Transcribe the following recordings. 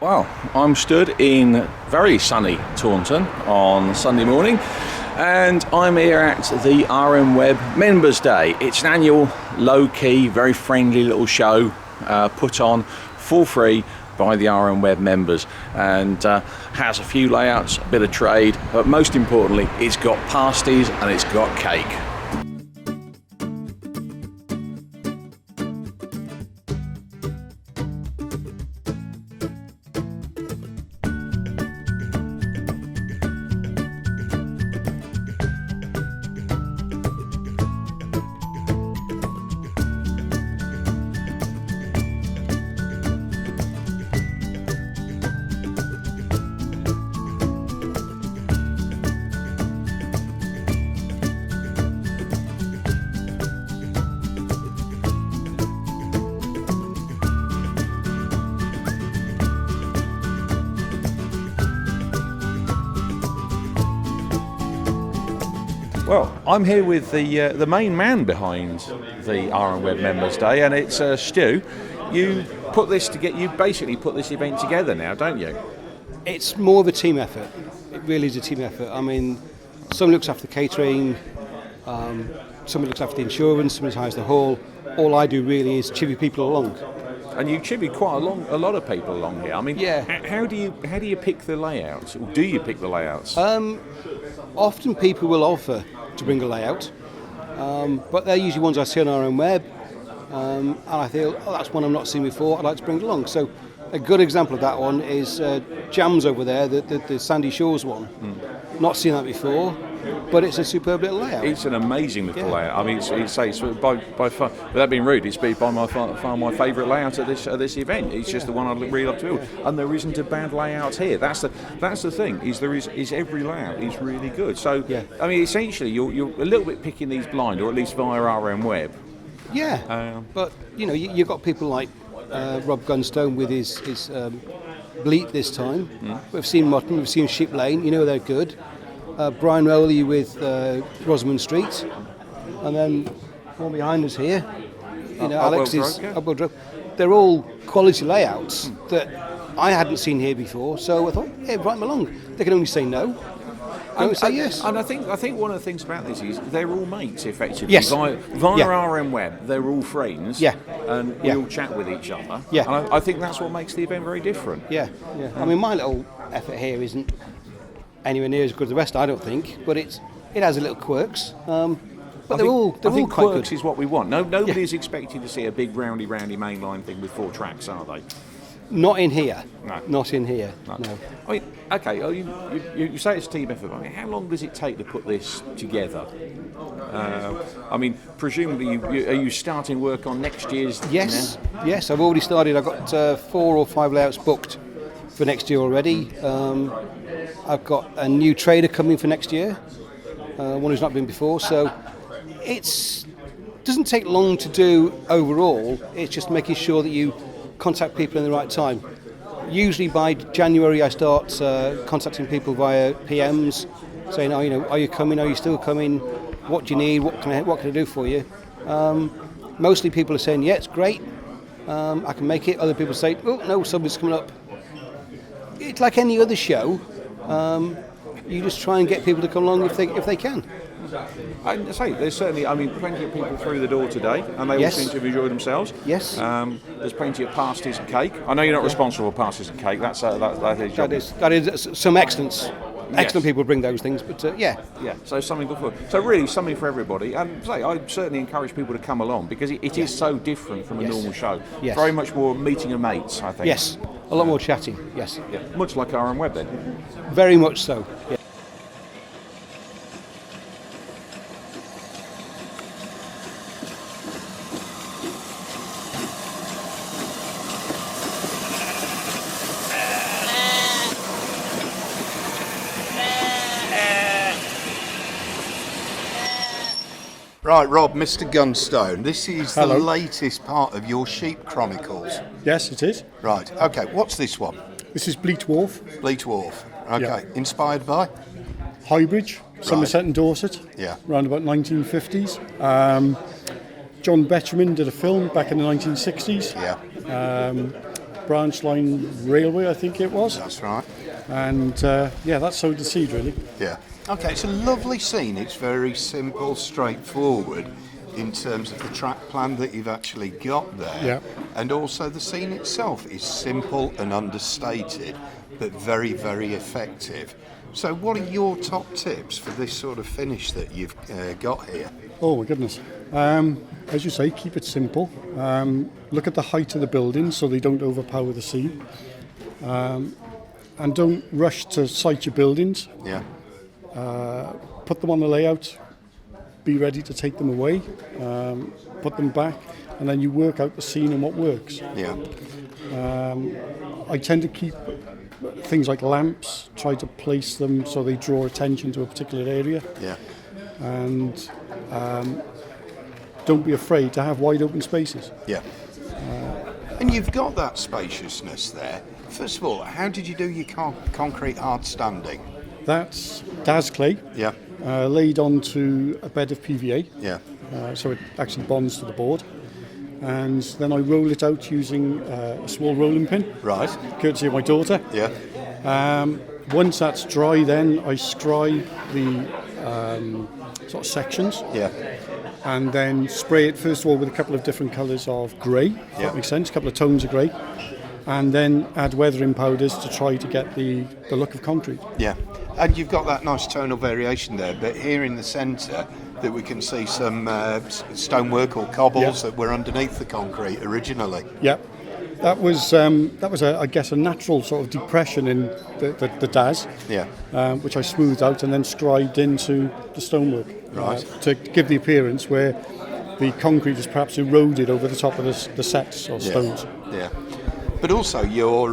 Well, I'm stood in very sunny Taunton on Sunday morning, and I'm here at the RMweb Members Day. It's an annual, low-key, very friendly little show put on for free by the RMweb members, and has a few layouts, a bit of trade, but most importantly, it's got pasties and it's got cake. Well, I'm here with the main man behind the RMweb Members Day, and it's Stu. You basically put this event together now, don't you? It's more of a team effort. It really is a team effort. I mean, someone looks after the catering, someone looks after the insurance, someone hires the hall. All I do really is chivvy people along. And you chivvy quite a lot of people along here. I mean, yeah. How do you pick the layouts? Or do you pick the layouts? Often people will offer to bring a layout, but they're usually ones I see on RMweb, and I feel, that's one I've not seen before, I'd like to bring it along. So a good example of that one is Jams over there, the Sandy Shores one. Not seen that before, but it's a superb little layout. It's an amazing little layout. I mean, it's by far, without being rude, it's by my far my favourite layout at this event. It's just the one I'd really love to build, and there isn't a bad layout here. That's the thing. Is every layout is really good. So I mean, essentially, you're a little bit picking these blind, or at least via RMweb. Yeah, but you've got people like Rob Gunstone with his Bleat this time. We've seen Mutton, we've seen Sheep Lane. They're good. Brian Rowley with Rosamond Street, and then one behind us here. Alex is Upwell Drug. They're all quality layouts that I hadn't seen here before. So I thought, invite them along. They can only say no. Don't say yes. And I think one of the things about this is they're all mates, effectively. Yes. Via RMweb, they're all friends. Yeah. And we all chat with each other. Yeah. And I think that's what makes the event very different. Yeah. I mean, my little effort here isn't anywhere near as good as the rest, I don't think, but it has a little quirks. But they're all quite quirks good. Is what we want. Nobody's expecting to see a big roundy mainline thing with 4 tracks, are they? Not in here. No. Not in here. No. I mean, okay. You say it's a team effort. I mean, how long does it take to put this together? I mean, presumably, are you starting work on next year's? Yes. Yes, I've already started. I've got 4 or 5 layouts booked for next year already. I've got a new trader coming for next year, one who's not been before. So it doesn't take long to do overall. It's just making sure that you contact people in the right time. Usually by January I start contacting people via PMs, saying, are you coming? Are you still coming? What do you need? What can I do for you? Mostly people are saying, yeah, it's great. I can make it. Other people say, oh no, something's coming up. It's like any other show. You just try and get people to come along if they can. I say there's certainly, plenty of people through the door today, and they all seem to have enjoyed themselves. Yes. There's plenty of pasties and cake. I know you're not responsible for pasties and cake. That is some excellence. Excellent people bring those things, but yeah. So something good for. So really something for everybody. And I certainly encourage people to come along because it is so different from a normal show. Yes. Very much more meeting of mates, I think. Yes. A lot more chatting. Yes. Yeah. Much like RMweb then. Very much so. Yeah. Right, Rob, Mr. Gunstone, this is Hello. the latest part of your Sheep Chronicles. Yes, it is. Right, okay, what's this one? This is Bleat Wharf, Bleat Wharf. Okay, Yeah. Inspired by? Highbridge, Somerset and Dorset, Yeah. around about 1950s. John Betterman did a film back in the 1960s. Yeah. branch line railway, I think it was. That's right. And that's sowed the seed really. Yeah. Okay, it's a lovely scene. It's very simple, straightforward in terms of the track plan that you've actually got there. Yeah. And also the scene itself is simple and understated, but very, very effective. So what are your top tips for this sort of finish that you've got here? Oh my goodness. As you say, keep it simple. Look at the height of the buildings so they don't overpower the scene. And don't rush to site your buildings. Yeah. Put them on the layout. Be ready to take them away. Put them back. And then you work out the scene and what works. Yeah. I tend to keep things like lamps, try to place them so they draw attention to a particular area. Yeah. And don't be afraid to have wide open spaces. Yeah. And you've got that spaciousness there. First of all, how did you do your concrete hard standing? That's DAS clay, Yeah. laid onto a bed of PVA, Yeah. so it actually bonds to the board. And then I roll it out using a small rolling pin, Right. courtesy of my daughter. Yeah. Once that's dry, then I scribe the sort of sections, Yeah. and then spray it first of all with a couple of different colours of grey, if Yeah. that makes sense, a couple of tones of grey, and then add weathering powders to try to get the look of concrete. Yeah. And you've got that nice tonal variation there, but here in the centre that we can see some stonework or cobbles Yeah. that were underneath the concrete originally. Yeah, that was I guess a natural sort of depression in the DAS, Yeah. which I smoothed out and then scribed into the stonework, Right. to give the appearance where the concrete is perhaps eroded over the top of the sets or stones. Yeah. But also your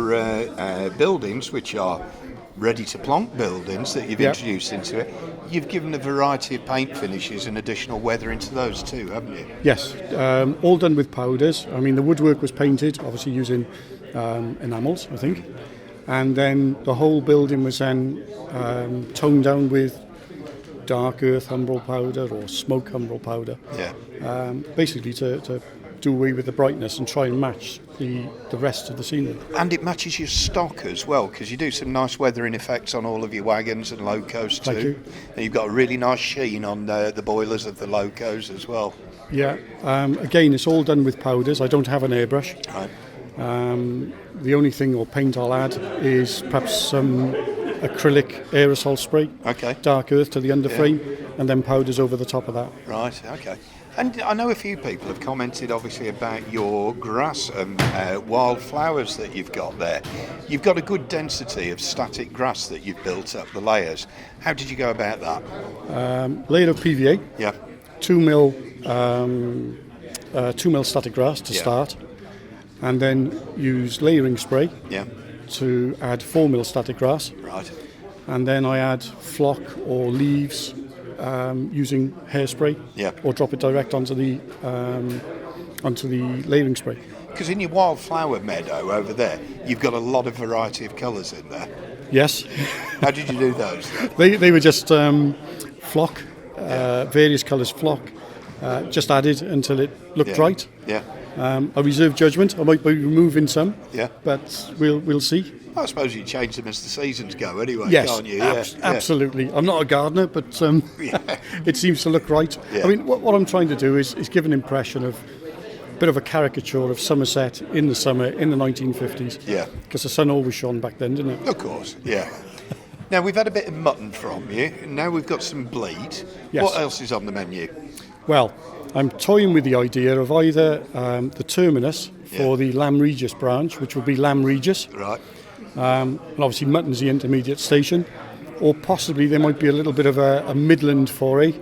buildings, which are ready-to-plonk buildings that you've Yeah. introduced into it, you've given a variety of paint finishes and additional weather into those too, haven't you? Yes, all done with powders. I mean, the woodwork was painted, obviously using enamels, I think, and then the whole building was then toned down with dark earth umbral powder or smoke umbral powder, Yeah. basically to do away with the brightness and try and match the rest of the scenery. And it matches your stock as well, because you do some nice weathering effects on all of your wagons and locos too. Thank you. And you've got a really nice sheen on the boilers of the locos as well. Yeah, again, it's all done with powders. I don't have an airbrush. Right. The only thing or paint I'll add is perhaps some acrylic aerosol spray, Okay. dark earth to the underframe, and then powders over the top of that. Right, okay. And I know a few people have commented obviously about your grass and wildflowers that you've got there. You've got a good density of static grass that you've built up the layers. How did you go about that? Layer of PVA, Yeah, 2 mil static grass to Yeah. start, and then use layering spray yeah, to add 4 mil static grass, right. and then I add flock or leaves using hairspray, Yeah. or drop it direct onto the layering spray. Because in your wildflower meadow over there, you've got a lot of variety of colours in there. Yes, How did you do those? they were just flock, various colours flock, just added until it looked Yeah. right. Yeah, I reserve judgment. I might be removing some, yeah. but we'll see. I suppose you change them as the seasons go anyway, Yes, can't you? Yeah, absolutely. I'm not a gardener, but it seems to look right. Yeah. I mean, what I'm trying to do is give an impression of a bit of a caricature of Somerset in the summer in the 1950s. Yeah. Because the sun always shone back then, didn't it? Of course, yeah. Now, we've had a bit of mutton from you. Now we've got some bleed. Yes. What else is on the menu? Well, I'm toying with the idea of either the terminus for Yeah. the Lamb Regis branch, which would be Lamb Regis, Right. and obviously Mutton's the intermediate station, or possibly there might be a little bit of a Midland foray,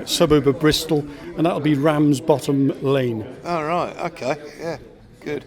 suburb of Bristol, and that'll be Ramsbottom Lane. All right, okay, yeah, good.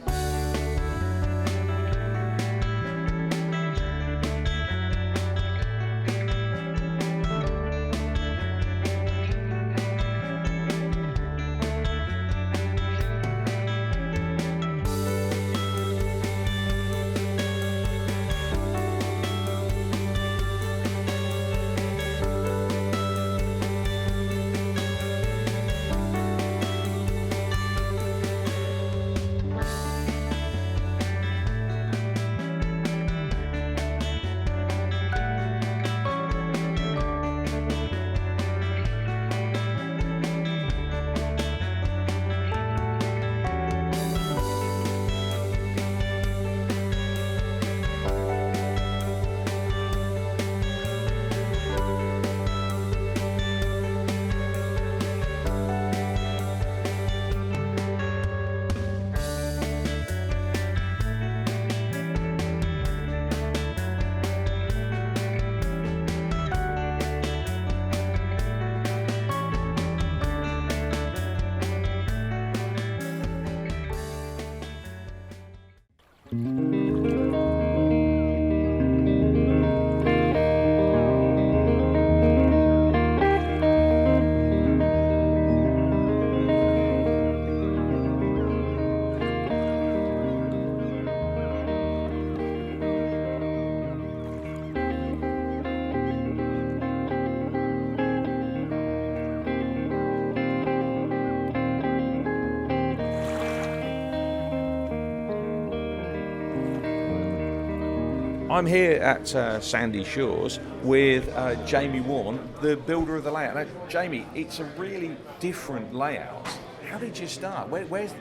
I'm here at Sandy Shores with Jamie Warren, the builder of the layout. Now, Jamie, it's a really different layout. How did you start?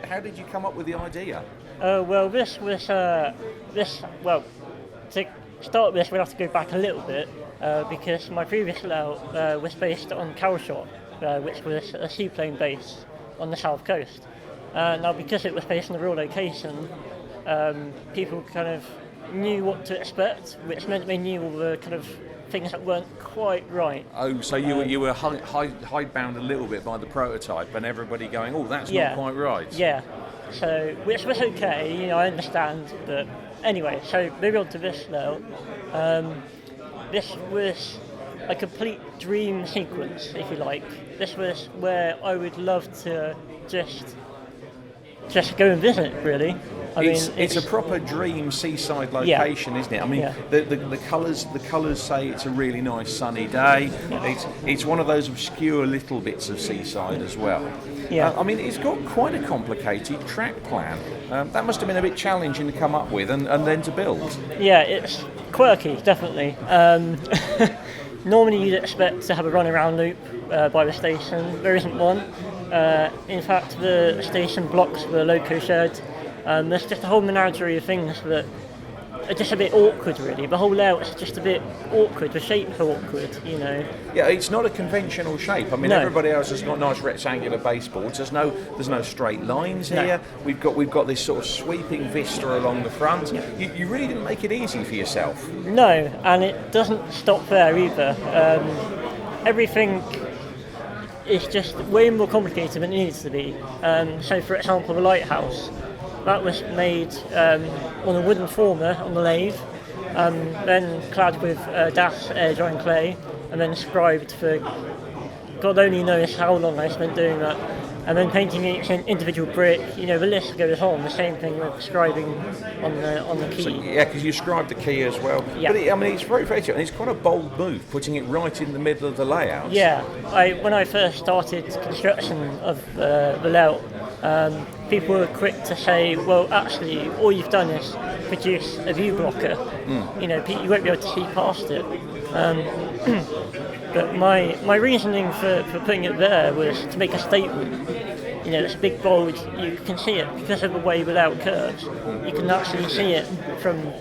How did you come up with the idea? Well, this was to start with, we'll have to go back a little bit because my previous layout was based on Calshot, which was a seaplane base on the south coast. Now, because it was based on a real location, people kind of knew what to expect, which meant they knew all the kind of things that weren't quite right. Oh, so you were hidebound a little bit by the prototype, and everybody going, "Oh, that's not quite right." Yeah. So, which was okay, I understand, but anyway. So, moving on to this now. This was a complete dream sequence, if you like. This was where I would love to just go and visit, really. It's a proper dream seaside location, isn't it? I mean, the colours say it's a really nice sunny day. Yeah. It's one of those obscure little bits of seaside as well. Yeah. I mean, it's got quite a complicated track plan. That must have been a bit challenging to come up with and then to build. Yeah, it's quirky, definitely. Normally you'd expect to have a run-around loop by the station. There isn't one. In fact, the station blocks the loco shed. There's just a whole menagerie of things that are just a bit awkward, really. The whole layout's just a bit awkward. The shape's awkward, Yeah, it's not a conventional shape. I mean, everybody else has got nice rectangular baseboards. There's no straight lines here. We've got this sort of sweeping vista along the front. Yeah. You really didn't make it easy for yourself. No, and it doesn't stop there either. Everything is just way more complicated than it needs to be. So, for example, the lighthouse. That was made on a wooden former on the lathe, then clad with DAS air drying clay, and then scribed for God only knows how long I spent doing that, and then painting each individual brick. The list goes on. The same thing with scribing on the key. So, yeah, because you scribed the key as well. Yeah. But it's very creative, and it's quite a bold move, putting it right in the middle of the layout. Yeah, when I first started construction of the layout. People were quick to say, well, actually, all you've done is produce a view blocker. You won't be able to see past it. But my reasoning for putting it there was to make a statement. It's a big bulge, you can see it because of the way the layout curves. You can actually see it from,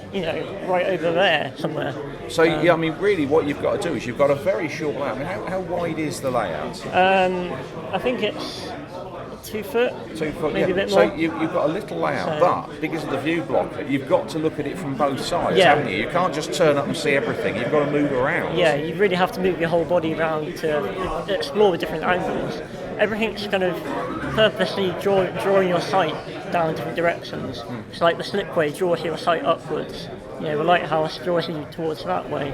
right over there somewhere. So, really what you've got to do is you've got a very short layout. I mean, how wide is the layout? I think it's 2 foot. 2 foot, maybe a bit more. So you've got a little layout, but because of the view blocker, you've got to look at it from both sides, haven't you? You can't just turn up and see everything. You've got to move around. Yeah, you really have to move your whole body around to explore the different angles. Everything's kind of purposely drawing your sight down different directions. It's like the slipway draws your sight upwards. The lighthouse draws you towards that way.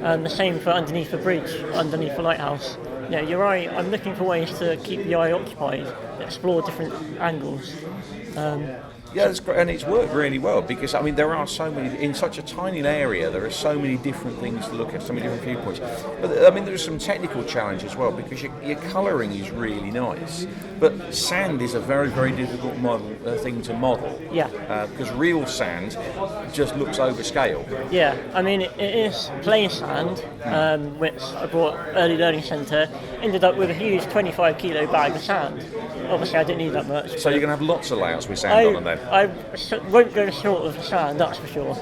The same for underneath the bridge, underneath the lighthouse. You're right. I'm looking for ways to keep the eye occupied, explore different angles. Yeah, that's great, and it's worked really well because there are so many in such a tiny area. There are so many different things to look at, so many different viewpoints. But there's some technical challenge as well because your colouring is really nice, but sand is a very, very difficult thing to model. Yeah. Because real sand just looks overscale. Yeah, it is plain sand, which I brought early learning centre. Ended up with a huge 25 kilo bag of sand. Obviously, I didn't need that much. So you're going to have lots of layouts with sand on them then? I won't go short of the sand, that's for sure.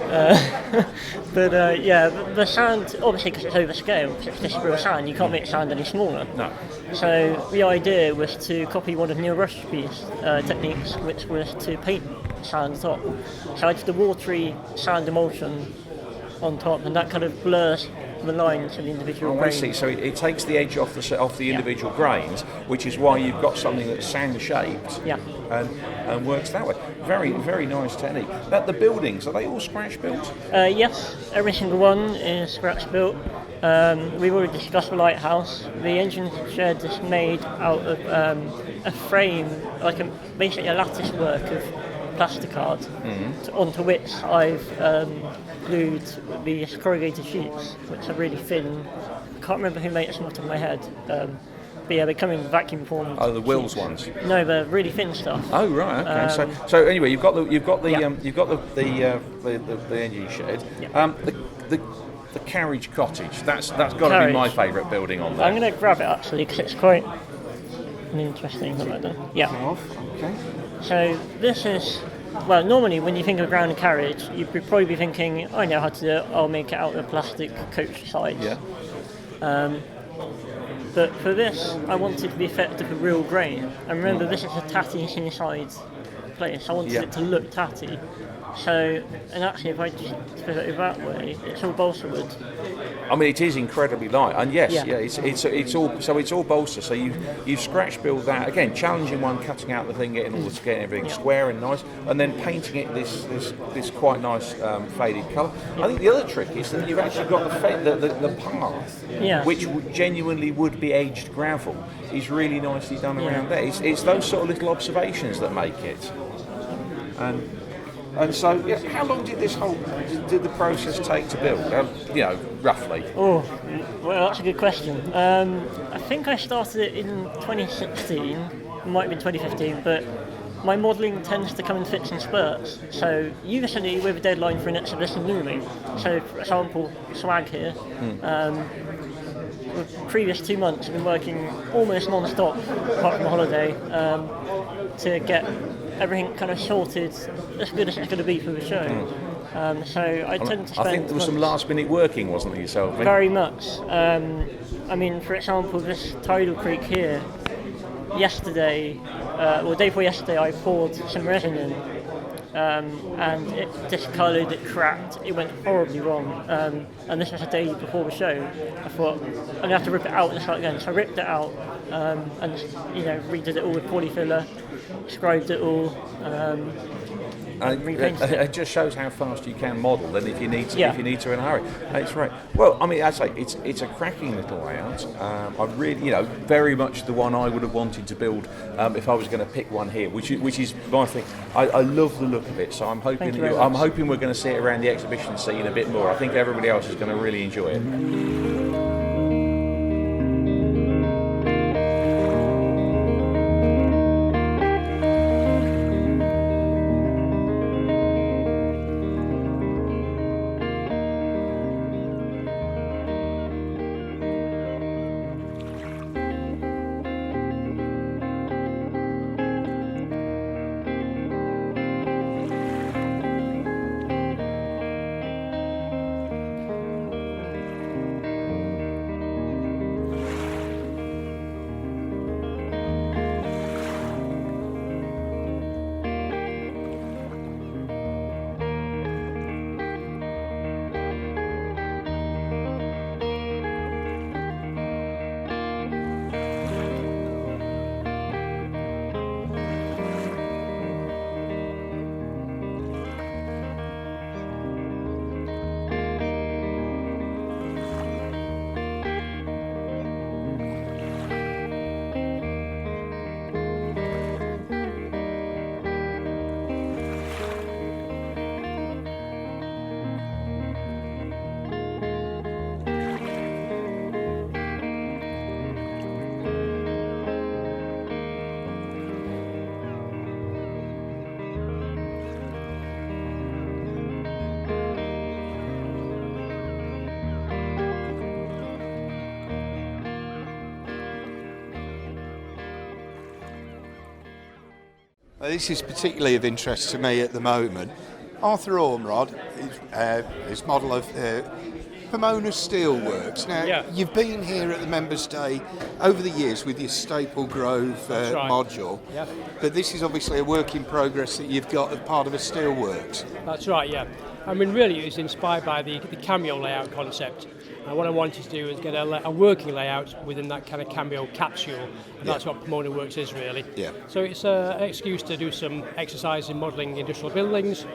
But the sand, obviously because it's overscale, because it's just real sand, you can't make sand any smaller. No. So the idea was to copy one of Neil Rushby's techniques, which was to paint sand top. So I did the watery sand emulsion on top, and that kind of blurs the lines of the individual grains. I see. So it takes the edge off the individual grains, which is why you've got something that's sand-shaped and works that way. Very, very nice technique. Now, the buildings, are they all scratch-built? Yes, every single one is scratch-built. We've already discussed the lighthouse. The engine shed is made out of a frame, basically a lattice work of plasticard, onto which I've glued these corrugated sheets, which are really thin. I can't remember who made it, it's not on my head. But yeah, they're coming vacuum formed. Oh, the Wills sheets. ones. No, they're really thin stuff. Oh right, okay. So anyway, you've got the engine shed. Yeah. The carriage cottage. That's got to be my favourite building on there. I'm going to grab it actually because it's quite an interesting one. Yeah. Okay. So this is, well, normally when you think of ground carriage, you'd probably be thinking, I know how to do it. I'll make it out of plastic coach sides. Yeah. But for this, I wanted the effect of a real grain. And remember, this is a tatty inside place. I wanted it to look tatty. So, and actually, if I just put it that way, it's all balsa wood. I mean, it is incredibly light, and yes, it's all balsa. So you've scratch built that again, challenging one, cutting out the thing, getting everything square and nice, and then painting it this quite nice faded colour. I think the other trick is that you've actually got the path, which genuinely would be edged gravel, is really nicely done around there. It's those sort of little observations that make it. And so, how long did the process take to build? Roughly. Oh, well, that's a good question. I think I started it in 2016. It might have been 2015, but my modelling tends to come in fits and spurts. So usually with a deadline for an exhibition looming. So, for example, swag here. The previous 2 months I've been working almost non-stop, apart from a holiday, to get everything kind of sorted as good as it's going to be for the show. So I tend to spend... I think there was some last-minute working, wasn't there, yourself? Very much. I mean, for example, this tidal creek here, yesterday, day before yesterday, I poured some resin in, and it discoloured, it cracked, it went horribly wrong. And this was a day before the show. I thought, I'm going to have to rip it out and start again. So I ripped it out and redid it all with polyfiller, scribed it all, repainted it. It just shows how fast you can model. Then if you need to in a hurry, that's right. Well, I mean, I say it's a cracking little layout. I really, very much the one I would have wanted to build if I was going to pick one here, which is my thing. I love the look of it, so I'm hoping we're going to see it around the exhibition scene a bit more. I think everybody else is going to really enjoy it. This is particularly of interest to me at the moment. Arthur Ormrod, his model of Pomona Steelworks. Now, you've been here at the Members' Day over the years with your Staple Grove module, but this is obviously a work in progress that you've got as part of a steelworks. That's right, yeah. I mean, really, it was inspired by the cameo layout concept. And what I wanted to do is get a working layout within that kind of cameo capsule. And that's what Pomona Works is, really. Yeah. So it's an excuse to do some exercise in modelling industrial buildings,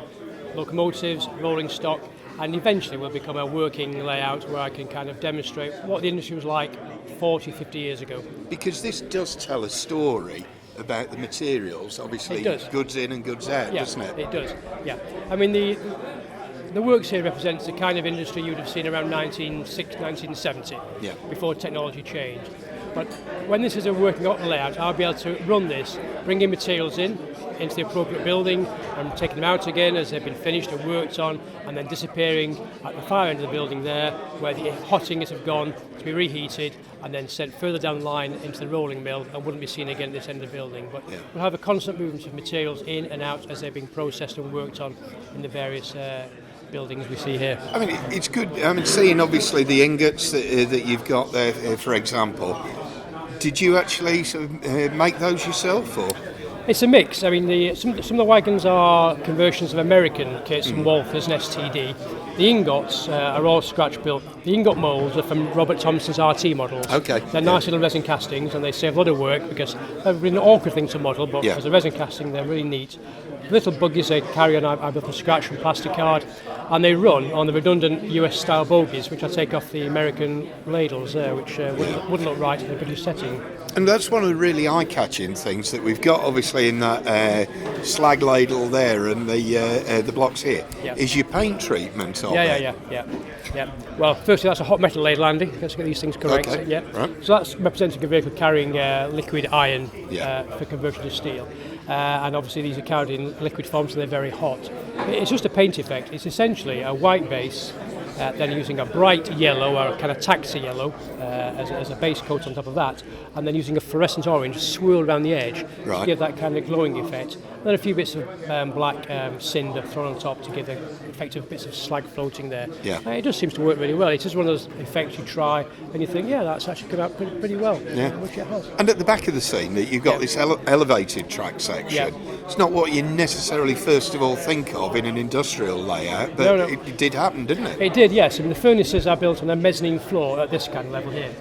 locomotives, rolling stock, and eventually will become a working layout where I can kind of demonstrate what the industry was like 40, 50 years ago. Because this does tell a story about the materials, obviously. It does. Goods in and goods out, doesn't it? It does, yeah. I mean, the works here represents the kind of industry you'd have seen around 1970, before technology changed. But when this is a working out layout, I'll be able to run this, bring in materials into the appropriate building and taking them out again as they've been finished and worked on, and then disappearing at the far end of the building there where the hot ingots have gone to be reheated and then sent further down the line into the rolling mill and wouldn't be seen again at this end of the building. But we'll have a constant movement of materials in and out as they're being processed and worked on in the various buildings we see here. I mean, it's good. I mean, seeing obviously the ingots that you've got there, for example. Did you actually sort of make those yourself, or? It's a mix. I mean, some of the wagons are conversions of American kits from Walthers and STD. The ingots are all scratch built. The ingot moulds are from Robert Thompson's RT models. Okay. They're nice little resin castings, and they save a lot of work because they're really an awkward thing to model, but as a resin casting, they're really neat. Little buggies they carry on, I built from scratch from plastic card, and they run on the redundant US style bogies, which I take off the American ladles there, which wouldn't look right in a British setting. And that's one of the really eye-catching things that we've got, obviously, in that slag ladle there and the blocks here, is your paint treatment of it. Yeah. Well, firstly, that's a hot metal ladle, Andy. Let's get these things correct. Okay. Yeah. Right. So that's representing a vehicle carrying liquid iron for conversion to steel. And obviously these are carried in liquid form, so they're very hot. It's just a paint effect. It's essentially a white base, then using a bright yellow or a kind of taxi yellow as a base coat on top of that, and then using a fluorescent orange swirled around the edge to give that kind of glowing effect. Then a few bits of black cinder thrown on top to give the effect of bits of slag floating there. It just seems to work really well. It's just one of those effects you try and you think, that's actually come out pretty well. Which it has. And at the back of the scene, that you've got this elevated track section. It's not what you necessarily first of all think of in an industrial layout, but it did happen, didn't it? It did, yes. I mean, the furnaces are built on a mezzanine floor at this kind of level here.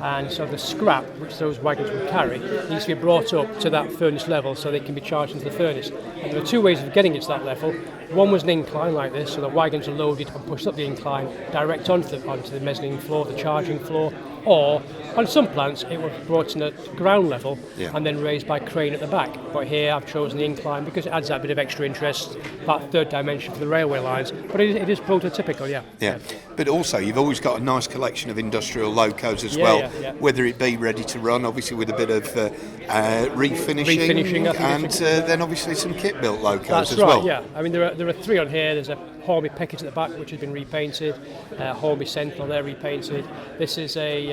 And so the scrap which those wagons would carry needs to be brought up to that furnace level so they can be charged into the furnace. And there are two ways of getting it to that level. One was an incline like this, so the wagons are loaded and pushed up the incline direct onto the mezzanine floor, the charging floor, or on some plants it was brought in at ground level and then raised by crane at the back. But here I've chosen the incline because it adds that bit of extra interest, that third dimension for the railway lines. But it is prototypical, yeah. But also you've always got a nice collection of industrial locos as well, whether it be ready to run, obviously with a bit of refinishing and then obviously some kit built locos as well. Yeah. I mean there are three on here. There's a Hornby Pickett at the back which has been repainted, Hornby Sentinel there repainted. This is a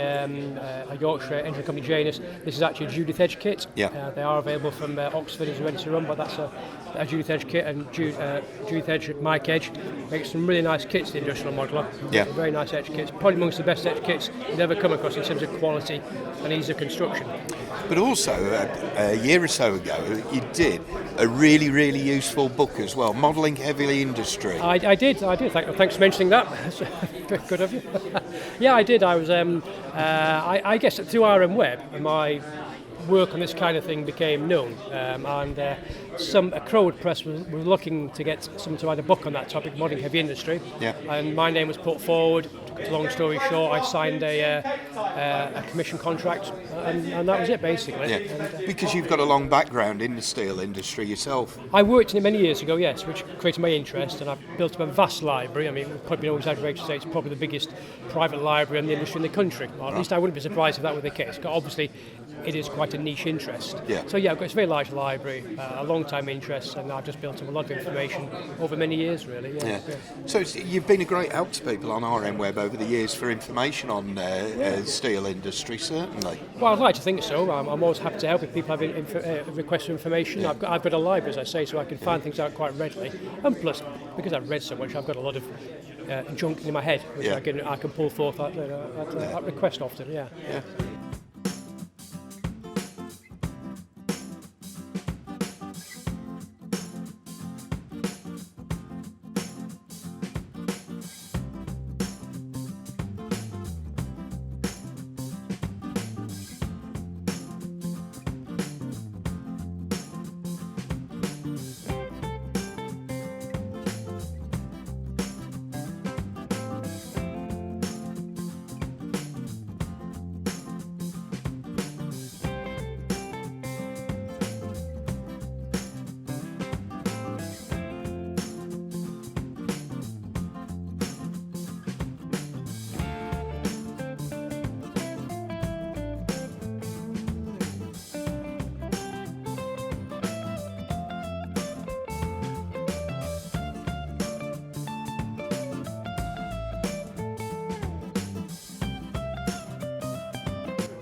Yorkshire engine company Janus. This is actually a Judith Edge kit. They are available from Oxford as ready to run, but that's a Judith Edge kit, and Judith Edge, Mike Edge makes some really nice kits, the industrial modeler. Very nice edge kits, probably amongst the best edge kits you've ever come across in terms of quality and ease of construction. But also, a year or so ago, you did a really, really useful book as well, Modelling Heavy Industry. I did. Thanks for mentioning that. That's good of you. I did. I was, I guess, through RMweb, my work on this kind of thing became known, and a Crowwood Press was looking to get someone to write a book on that topic, modelling heavy industry. And my name was put forward. Long story short, I signed a commission contract, and that was it basically. Because you've got a long background in the steel industry yourself. I worked in it many years ago, yes, which created my interest, and I've built up a vast library. I mean, it probably no exaggeration to say it's probably the biggest private library in the industry in the country. Or at least I wouldn't be surprised if that were the case. Obviously, it is quite a niche interest. So I've got a very large library, a long time interest, and I've just built up a lot of information over many years, really. So you've been a great help to people on RMweb over the years for information on steel industry, certainly. Well, I'd like to think so. I'm always happy to help if people have requests for information. I've got a library, as I say, so I can find things out quite readily. And plus, because I've read so much, I've got a lot of junk in my head, which I can pull forth at request often.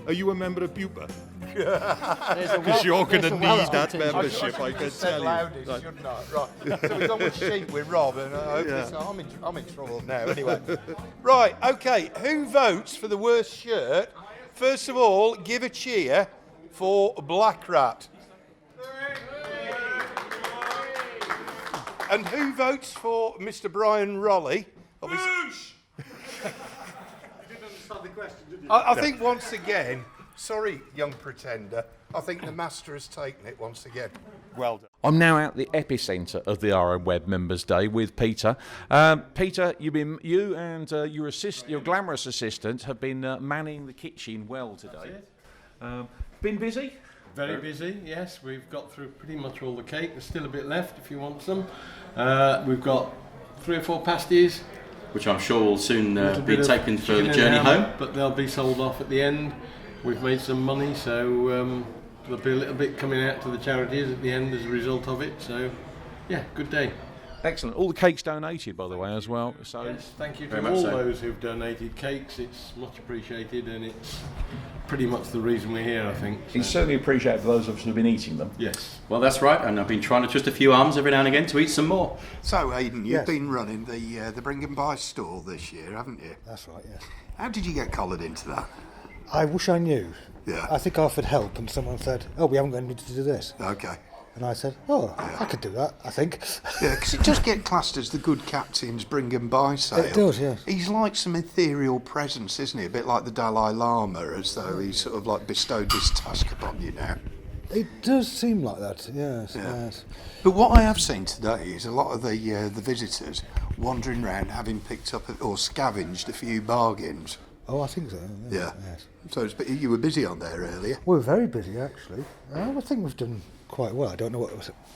Are you a member of Bupa? Because you're going to need that membership, I can tell you. Loudest, Right. shouldn't I? Right. So we've gone with sheep with Rob, and I'm in trouble now. Anyway, right. Okay. Who votes for the worst shirt? First of all, give a cheer for Black Rat. And who votes for Mr. Brian Rolly? I think once again, sorry, young pretender, I think the master has taken it once again. Well done. I'm now at the epicentre of the RMweb Members Day with Peter. Peter, you and your glamorous assistant have been manning the kitchen well today. Been busy? Very busy, yes. We've got through pretty much all the cake. There's still a bit left if you want some. We've got 3 or 4 pasties, which I'm sure will soon little be bit of taken for chicken the and journey ham, home. but they'll be sold off at the end. We've made some money, so there'll be a little bit coming out to the charities at the end as a result of it. So, yeah, good day. Excellent. All the cakes donated, by the way, as well. So Yes, thank you Very to much all so. those who've donated cakes. It's much appreciated, and it's pretty much the reason we're here, I think. it's certainly appreciated for those of us who've been eating them. Yes. Well, that's right, and I've been trying to twist a few arms every now and again to eat some more. So, Aidan, you've Yes. been running the Bring and Buy store this year, haven't you? That's right, yes. How did you get collared into that? I wish I knew. Yeah. I think I offered help and someone said, oh, we haven't got anybody to do this. Okay. And I said, oh, I could do that, I think. Yeah, because it does get classed as the good captain's Bring and Buy sale. It does, yes. He's like some ethereal presence, isn't he? A bit like the Dalai Lama, as though he's sort of like bestowed this task upon you now. It does seem like that, yes, Yeah. yes. But what I have seen today is a lot of the visitors wandering around having picked up or scavenged a few bargains. Oh, I think so, Yeah. yes. So you were busy on there earlier. We're very busy, actually. I think we've done quite well. I don't know what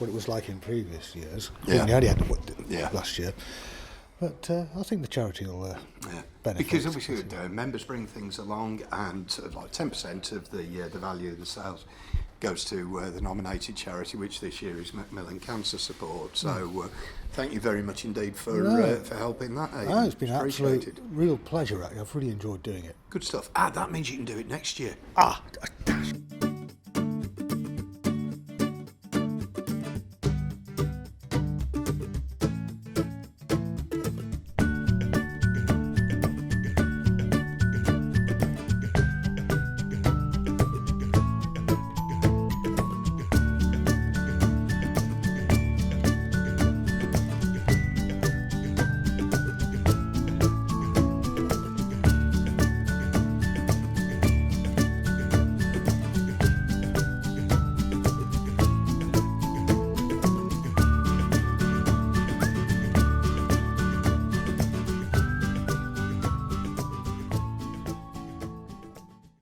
it was like in previous years. Yeah. We only had Yeah. last year. But I think the charity will Yeah. benefit. Because obviously members bring things along, and sort of like 10% of the value of the sales goes to the nominated charity, which this year is Macmillan Cancer Support. So thank you very much indeed for helping that. Aidan. Oh, it's been an appreciated. absolute real pleasure, actually. I've really enjoyed doing it. Good stuff. That means you can do it next year. Ah,